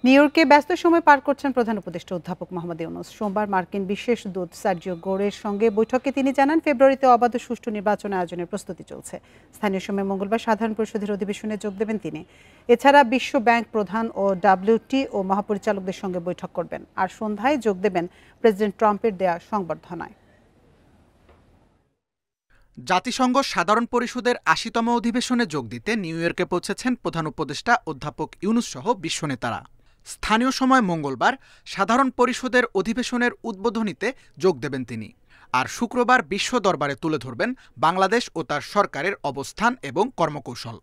New ইয়র্কে ব্যস্ত সময় পার করছেন প্রধান উপদেষ্টা অধ্যাপক মোহাম্মদ ইউনূস। সোমবার মার্কিন বিশেষ দূত সার্জিও গোরের সঙ্গে বৈঠকে তিনি জানান, ফেব্রুয়ারিতে অবাধ ও সুষ্ঠু নির্বাচন আয়োজনের প্রস্তুতি চলছে। স্থানীয় সময় মঙ্গলবার সাধারণ পরিষদের অধিবেশনে যোগ দেবেন তিনি। এছাড়া বিশ্ব ব্যাংক প্রধান ও WTO মহাপরিচালকদের সঙ্গে বৈঠক করবেন। আর সন্ধ্যায় যোগ দেবেন প্রেসিডেন্ট ট্রাম্পের দেয়া সংবর্ধনায়। জাতিসংঘ সাধারণ পরিষদের ৮০তম অধিবেশনে যোগ দিতে নিউ ইয়র্কে পৌঁছেছেন প্রধান উপদেষ্টা অধ্যাপক ইউনূস সহ বিশ্ব নেতারা। স্থানীয় সময় মঙ্গলবার সাধারণ পরিষদের অধিবেশনের উদ্বোধনীতে যোগ দেবেন তিনি। আর শুক্রবার বিশ্ব দরবারে তুলে ধরবেন বাংলাদেশ ও তার সরকারের অবস্থান এবং কর্মকৌশল।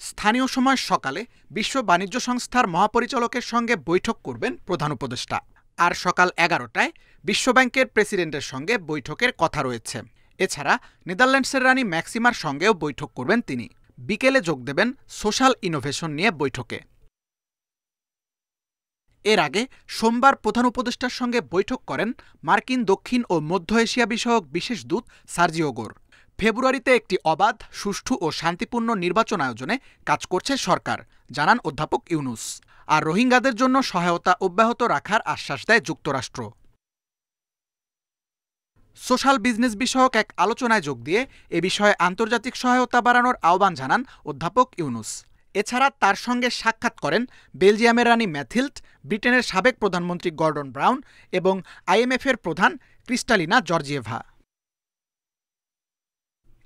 স্থানীয় সময় সকালে বিশ্ব বাণিজ্য সংস্থার মহাপরিচালকের সঙ্গে বৈঠক করবেন প্রধান উপদেষ্টা। আর সকাল ১১টায় বিশ্বব্যাংকের প্রেসিডেন্টের সঙ্গে বৈঠকের কথা রয়েছে। এছাড়া নেদারল্যান্ডসের রানী ম্যাক্সিমার সঙ্গেও বৈঠক করবেন তিনি। বিকেলে যোগ দেবেন সোশ্যাল ইনোভেশন নিয়ে বৈঠকে। এর আগে সোমবার প্রধান উপদেষ্টার সঙ্গে বৈঠক করেন মার্কিন দক্ষিণ ও মধ্য এশিয়া বিষয়ক বিশেষ দূত সার্জিও গোর। ফেব্রুয়ারিতে একটি অবাধ, সুষ্ঠু ও শান্তিপূর্ণ নির্বাচন আয়োজনে কাজ করছে সরকার, জানান অধ্যাপক ইউনূস। আর রোহিঙ্গাদের জন্য সহায়তা অব্যাহত রাখার আশ্বাস দেয় যুক্তরাষ্ট্র। সোশ্যাল বিজনেস বিষয়ক এক আলোচনায় যোগ দিয়ে এ বিষয়ে আন্তর্জাতিক সহায়তা বাড়ানোর আহ্বান জানান অধ্যাপক ইউনূস। এছাড়া তার সঙ্গে সাক্ষাৎ করেন বেলজিয়ামের রানী ম্যাথিল্ড, ব্রিটেনের সাবেক প্রধানমন্ত্রী গর্ডন ব্রাউন এবং IMF-এর প্রধান ক্রিস্টালিনা জর্জিয়েভা।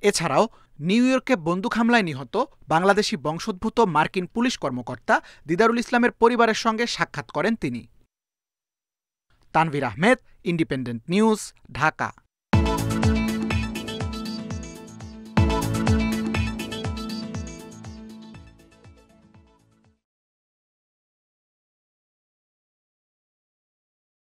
এছাড়াও নিউ ইয়র্কে বন্দুক হামলায় নিহত বাংলাদেশি বংশোদ্ভূত মার্কিন পুলিশ কর্মকর্তা দিদারুল ইসলামের পরিবারের সঙ্গে সাক্ষাৎ করেন তিনি। Tanvir Ahmed, independent news, Dhaka.